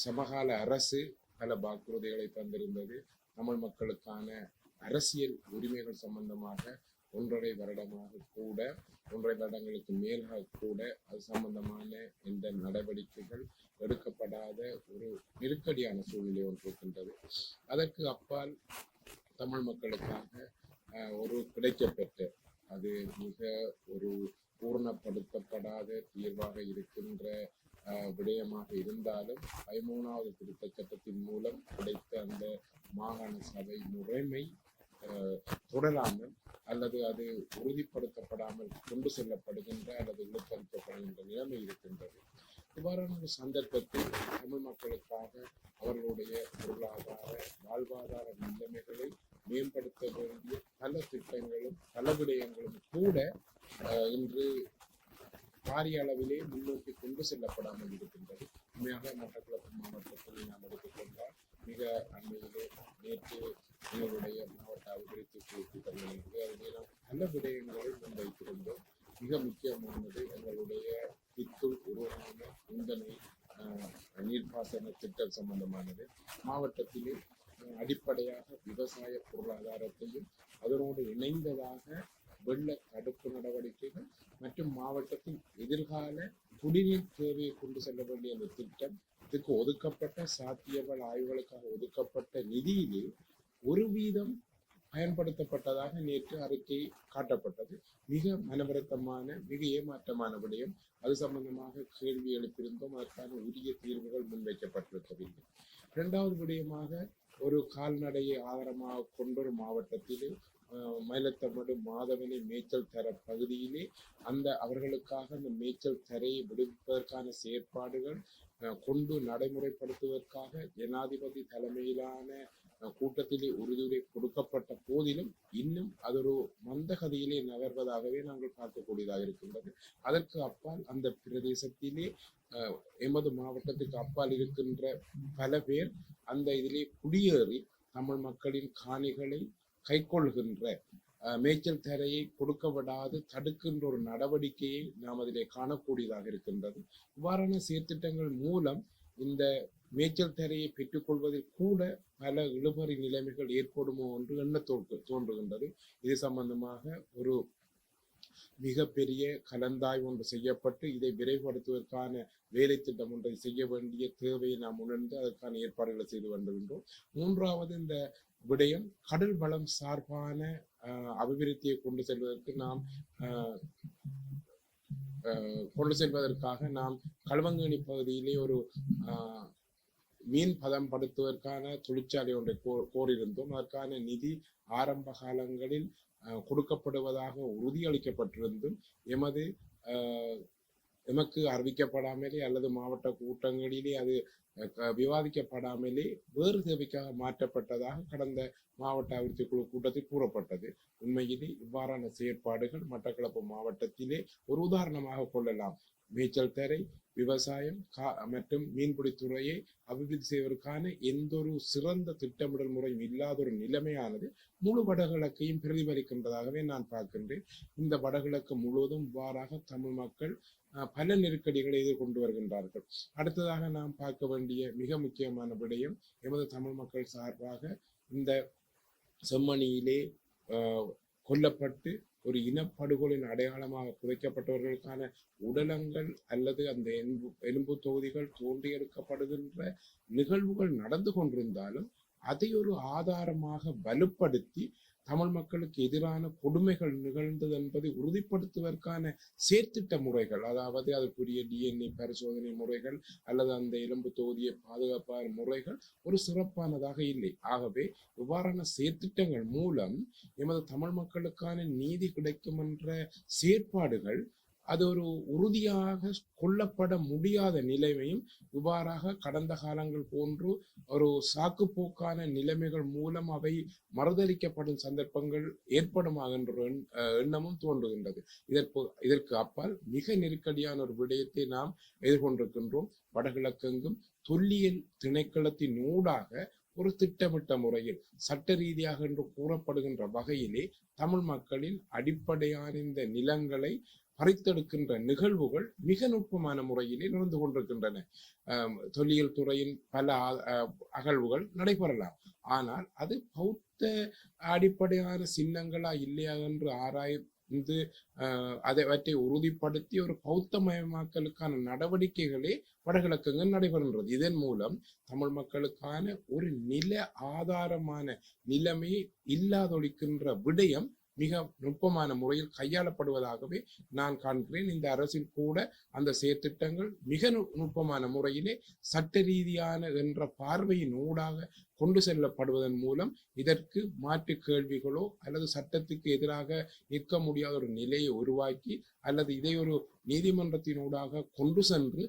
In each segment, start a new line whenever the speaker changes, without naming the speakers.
சமகால அரசு பல வாக்குறுதிகளை தந்திருந்தது. தமிழ் மக்களுக்கான அரசியல் உரிமைகள் சம்பந்தமாக 1.5 வருடங்களுக்கு மேலாக கூட அது சம்பந்தமான எந்த நடவடிக்கைகள் எடுக்கப்படாத ஒரு நெருக்கடியான சூழ்நிலை ஒன்று இருக்கின்றது. அதற்கு அப்பால் தமிழ் மக்களுக்காக ஒரு கிடைக்கப்பெற்ற அது மிக ஒரு பூர்ணப்படுத்தப்படாத தீர்வாக இருக்கின்ற விடயமாக இருந்தாலும் 13வது திருத்தச் சட்டத்தின் மூலம் கிடைத்த அந்த மாகாண சபை முறைமை தொடராமல் அல்லது அது உறுதிப்படுத்தப்படாமல் கொண்டு செல்லப்படுகின்ற அல்லது இழுத்தளிக்கப்படுகின்ற நிலைமை இருக்கின்றது. இவ்வாறான ஒரு சந்தர்ப்பத்தில் தமிழ் மக்களுக்காக அவர்களுடைய பொருளாதார வாழ்வாதார நிலைமைகளை மேம்படுத்த வேண்டிய பல திட்டங்களும் பல விடயங்களும் கூட இன்று பாரிய அளவிலே முன்னோக்கி கொண்டு செல்லப்படாமல் இருக்கின்றது. உண்மையாக மட்டக்களப்பு மாவட்டத்தில் நாம் எடுத்துக்கொண்டால் மிக அண்மையிலே நேற்று எங்களுடைய மாவட்ட அபிவிருத்தி கூட்டங்கள் என்று அதிலே நாம் பல விடயங்களை முன்வைத்திருந்தோம். மிக முக்கியமானது எங்களுடைய பித்துள் உருவான இந்தனை நீர்ப்பாசன திட்டம் சம்பந்தமானது. மாவட்டத்திலே அடிப்படையாக விவசாய பொருளாதாரத்தையும் அதனோடு இணைந்ததாக வெள்ள தடுப்பு நடவடிக்கைகள் மற்றும் மாவட்டத்தின் எதிர்கால குடிநீர் தேவையை கொண்டு செல்ல வேண்டிய அந்த திட்டம், இதுக்கு ஒதுக்கப்பட்ட சாத்தியங்கள் ஆய்வுகளுக்காக ஒதுக்கப்பட்ட நிதியிலே 1% பயன்படுத்தப்பட்டதாக நேற்று அறிக்கை காட்டப்பட்டது. மிக மனவருத்தமான மிக ஏமாற்றமான விடயம். அது சம்பந்தமாக கேள்வி எழுப்பியிருந்தோம். அதற்கான உரிய தீர்வுகள் முன்வைக்கப்பட்டிருக்கவில்லை. 2வது விடயமாக ஒரு கால்நடையை ஆதாரமாக கொண்ட ஒரு மாவட்டத்திலே மயிலத்தமடு மாதவனை மேய்ச்சல் தர பகுதியிலே அவர்களுக்காக அந்த மேய்ச்சல் தரையை விடுவிப்பதற்கான செயற்பாடுகள் கொண்டு நடைமுறைப்படுத்துவதற்காக ஜனாதிபதி தலைமையிலான கூட்டத்திலே உறுதியுரை கொடுக்கப்பட்ட போதிலும் இன்னும் அது ஒரு மந்தகதியிலே நகர்வதாகவே நாங்கள் பார்க்கக்கூடியதாக இருக்கின்றது. அதற்கு அப்பால் அந்த பிரதேசத்திலே எமது மாவட்டத்துக்கு அப்பால் இருக்கின்ற பல பேர் அந்த இதிலே குடியேறி தமிழ் மக்களின் காணிகளை கைக்கொள்கின்ற மேய்ச்சல் தரையை கொடுக்க விடாது தடுக்கின்ற ஒரு நடவடிக்கையை நாம் அதிலே காணக்கூடியதாக இருக்கின்றது. இவ்வாறான சீர்திட்டங்கள் மூலம் இந்த மேய்ச்சல் தரையை பெற்றுக்கொள்வதில் கூட பல இழுபறி நிலைமைகள் ஏற்படுமோ என்று எண்ண தோன்றுகின்றது. இது சம்பந்தமாக ஒரு மிகப்பெரிய கலந்தாய்வு ஒன்று செய்யப்பட்டு இதை விரைவுபடுத்துவதற்கான வேலை திட்டம் ஒன்றை செய்ய வேண்டிய தேவையை நாம் உணர்ந்து அதற்கான ஏற்பாடுகளை செய்து வருகின்றோம். 3வது இந்த விடயம் கடல் வளம் சார்பான அபிவிருத்தியை கொண்டு செல்வதற்காக நாம் களுவங்கேணி பகுதியிலே ஒரு மீன் பதப்படுத்துவதற்கான தொழிற்சாலை ஒன்றை கோரியிருந்தோம். அதற்கான நிதி ஆரம்ப காலங்களில் கொடுக்கப்படுவதாக உறுதியளிக்கப்பட்டிருந்தும் எமக்கு அறிவிக்கப்படாமலே அல்லது மாவட்ட கூட்டங்களிலே அது விவாதிக்கப்படாமலே வேறு தேவைக்காக மாற்றப்பட்டதாக கடந்த மாவட்ட அபிவிருத்தி குழு கூட்டத்தில் கூறப்பட்டது. உண்மையிலே இவ்வாறான செயற்பாடுகள் மட்டக்களப்பு மாவட்டத்திலே ஒரு உதாரணமாக கொள்ளலாம். மேய்ச்சல் தரை, விவசாயம் மற்றும் மீன்பிடித்துறையை அபிவிருத்தி செய்வதற்கான எந்த ஒரு சிறந்த திட்டமிடல் முறையும் இல்லாத ஒரு நிலைமையானது முழு வடகிழக்கையும் பிரதிபலிக்கின்றதாகவே நான் பார்க்கின்றேன். இந்த வடகிழக்கு முழுவதும் இவ்வாறாக தமிழ் மக்கள் பல நெருக்கடிகளை எதிர்கொண்டு வருகின்றார்கள். அடுத்ததாக நாம் பார்க்க வேண்டிய மிக முக்கியமான விடயம் எமது தமிழ் மக்கள் சார்பாக இந்த செம்மணியிலே கொல்லப்பட்டு ஒரு இனப்படுகொலின் அடையாளமாக புதைக்கப்பட்டவர்களுக்கான உடலங்கள் அல்லது அந்த எலும்பு தொகுதிகள் தோண்டி எடுக்கப்படுகின்ற நிகழ்வுகள் நடந்து கொண்டிருந்தாலும் அதை ஒரு ஆதாரமாக வலுப்படுத்தி தமிழ் மக்களுக்கு எதிரான கொடுமைகள் நிகழ்ந்தது என்பதை உறுதிப்படுத்துவதற்கான செயற்திட்ட முறைகள், அதாவது அதற்குரிய DNA பரிசோதனை முறைகள் அல்லது அந்த எலும்பு தொகுதியை பாதுகாப்பான முறைகள் ஒரு சிறப்பானதாக இல்லை. ஆகவே இவ்வாறான செயற்திட்டங்கள் மூலம் எமது தமிழ் மக்களுக்கான நீதி கிடைக்கும் என்ற செயற்பாடுகள் அது ஒரு உறுதியாக கொள்ளப்பட முடியாத நிலைமையும் இவ்வாறாக கடந்த காலங்கள் போன்று ஒரு சாக்குப்போக்கான நிலைமைகள் மூலம் அவை மறுதளிக்கப்படும் சந்தர்ப்பங்கள் ஏற்படுமாக என்ற எண்ணமும் தோன்றுகின்றது. இதற்கு அப்பால் மிக நெருக்கடியான ஒரு விடயத்தை நாம் எதிர்கொண்டிருக்கின்றோம். வடகிழக்கெங்கும் தொல்லியல் திணைக்களத்தின் ஊடாக ஒரு திட்டமிட்ட முறையில் சட்ட ரீதியாக என்று கூறப்படுகின்ற வகையிலே தமிழ் மக்களின் அடிப்படையான இந்த நிலங்களை பறித்தெடுக்கின்ற நிகழ்வுகள் மிக நுட்பமான முறையிலே நடந்து கொண்டிருக்கின்றன. தொல்லியல் துறையின் பல அகழ்வுகள் நடைபெறலாம், ஆனால் அது பௌத்த அடிப்படையான சின்னங்களா இல்லையா என்று ஆராய்ந்து அவற்றை உறுதிப்படுத்தி ஒரு பௌத்தமயமாக்கலுக்கான நடவடிக்கைகளே வடகிழக்கங்கள் நடைபெறுகின்றது. இதன் மூலம் தமிழ் மக்களுக்கான ஒரு நில ஆதாரமான நிலைமையை இல்லாதொழிக்கின்ற விடயம் மிக நுட்பமான முறையில் கையாளப்படுவதாகவே நான் காண்கிறேன். இந்த அரசில் கூட அந்த செயற்திட்டங்கள் மிக நுட்பமான முறையிலே சட்ட ரீதியான என்ற பார்வையின் ஊடாக கொண்டு செல்லப்படுவதன் மூலம் இதற்கு மாற்று கேள்விகளோ அல்லது சட்டத்துக்கு எதிராக நிற்க முடியாத ஒரு நிலையை உருவாக்கி அல்லது இதை ஒரு நீதிமன்றத்தினூடாக கொண்டு சென்று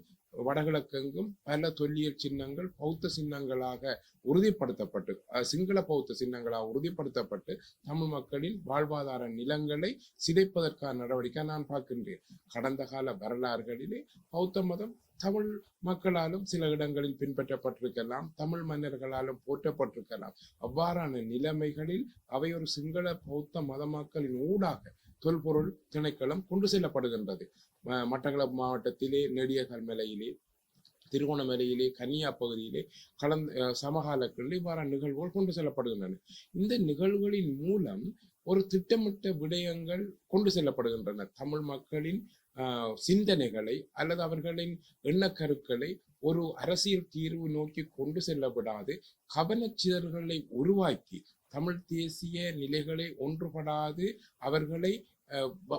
வடகிழக்கெங்கும் பல தொல்லியல் சின்னங்கள் பௌத்த சின்னங்களாக உறுதிப்படுத்தப்பட்டு சிங்கள பௌத்த சின்னங்களாக உறுதிப்படுத்தப்பட்டு தமிழ் மக்களின் வாழ்வாதார நிலங்களை சிதைப்பதற்கான நடவடிக்கை நான் பார்க்கின்றேன். கடந்த கால வரலாறுகளிலே பௌத்த மதம் தமிழ் மக்களாலும் சில இடங்களில் பின்பற்றப்பட்டிருக்கலாம், தமிழ் மன்னர்களாலும் போற்றப்பட்டிருக்கலாம். அவ்வாறான நிலைமைகளில் அவை ஒரு சிங்கள பௌத்த மதமாக்களின் ஊடாக தொல்பொருள் திணைக்களம் கொண்டு செல்லப்படுகின்றது. மட்டக்களப்பு மாவட்டத்திலே நெடியகல்மலையிலே, திருகோணமலையிலே, கன்னியா பகுதியிலே சமகாலங்களில் இவ்வாறான நிகழ்வுகள் கொண்டு செல்லப்படுகின்றன. இந்த நிகழ்வுகளின் மூலம் ஒரு திட்டமிட்ட விடயங்கள் கொண்டு செல்லப்படுகின்றன. தமிழ் மக்களின் சிந்தனைகளை அல்லது அவர்களின் எண்ணக்கருக்களை ஒரு அரசியல் தீர்வு நோக்கி கொண்டு செல்லப்படாது கவனச்சிதறல்களை உருவாக்கி தமிழ் தேசிய நிலைகளை ஒன்றுபடாது அவர்களை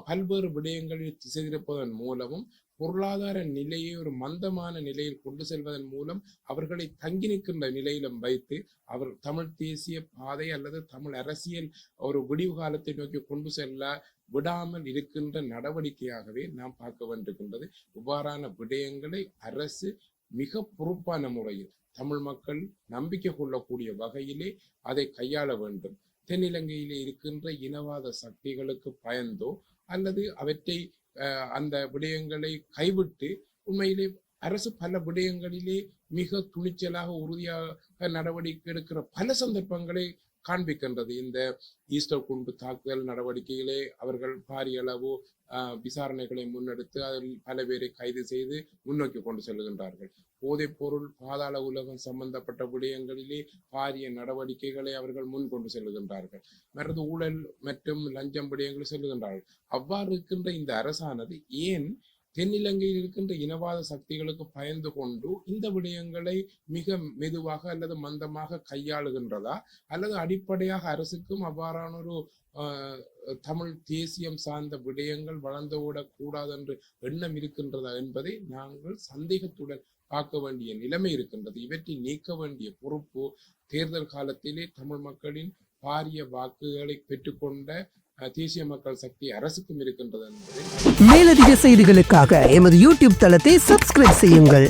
பல்வேறு விடயங்களில் திசை திருப்பதன் மூலமும் பொருளாதார நிலையை ஒரு மந்தமான நிலையில் கொண்டு செல்வதன் மூலம் அவர்களை தங்கி நிற்கின்ற நிலையிலும் வைத்து அவர் தமிழ் தேசிய பாதை அல்லது தமிழ் அரசியல் ஒரு விடிவு காலத்தை நோக்கி கொண்டு செல்ல விடாமல் இருக்கின்ற நடவடிக்கையாகவே நாம் பார்க்க வேண்டியிருக்கின்றது. இவ்வாறான விடயங்களை அரசு மிக பொறுப்பான முறையில் தமிழ் மக்கள் நம்பிக்கை கொள்ளக்கூடிய வகையிலே அதை கையாள வேண்டும். தென்னிலங்கையிலே இருக்கின்ற இனவாத சக்திகளுக்கு பயந்தோ அல்லது அவற்றை அந்த விடயங்களை கைவிட்டு உண்மையிலே அரசு பல விடயங்களிலே மிக துணிச்சலாக உறுதியாக நடவடிக்கை எடுக்கிற பல சந்தர்ப்பங்களை காண்பிக்கின்றது. இந்த ஈஸ்டர் குண்டு தாக்குதல் நடவடிக்கைகளே அவர்கள் பாரிய அளவு விசாரணைகளை முன்னெடுத்து அதில் பல பேரை கைது செய்து முன்னோக்கி கொண்டு செல்கின்றார்கள். போதைப் பொருள் பாதாள உலகம் சம்பந்தப்பட்ட விடயங்களிலே பாரிய நடவடிக்கைகளை அவர்கள் முன் கொண்டு செல்கின்றார்கள். மற்றது ஊழல் மற்றும் லஞ்சம் விடயங்களை செல்கின்றார்கள். அவ்வாறு இருக்கின்ற இந்த அரசானது ஏன் தென்னிலங்கையில் இருக்கின்ற இனவாத சக்திகளுக்கு பயந்து கொண்டு இந்த விடயங்களை மிக மெதுவாக அல்லது மந்தமாக கையாளுகின்றதா அல்லது அடிப்படையாக அரசுக்கும் அவ்வாறான ஒரு தமிழ் தேசியம் சார்ந்த விடயங்கள் வளர்ந்துவிடக் கூடாது என்று எண்ணம் இருக்கின்றதா என்பதை நாங்கள் சந்தேகத்துடன் பார்க்க வேண்டிய நிலைமை இருக்கின்றது. இவற்றை நீக்க வேண்டிய பொறுப்பு தேர்தல் காலத்திலே தமிழ் மக்களின் பாரிய வாக்குகளை பெற்றுக்கொண்ட தேசிய மக்கள் சக்தி அரசுக்கும் இருக்கின்றது என்பதை
மேலதிக செய்திகளுக்காக எமது யூடியூப் தளத்தை சப்ஸ்கிரைப் செய்யுங்கள்.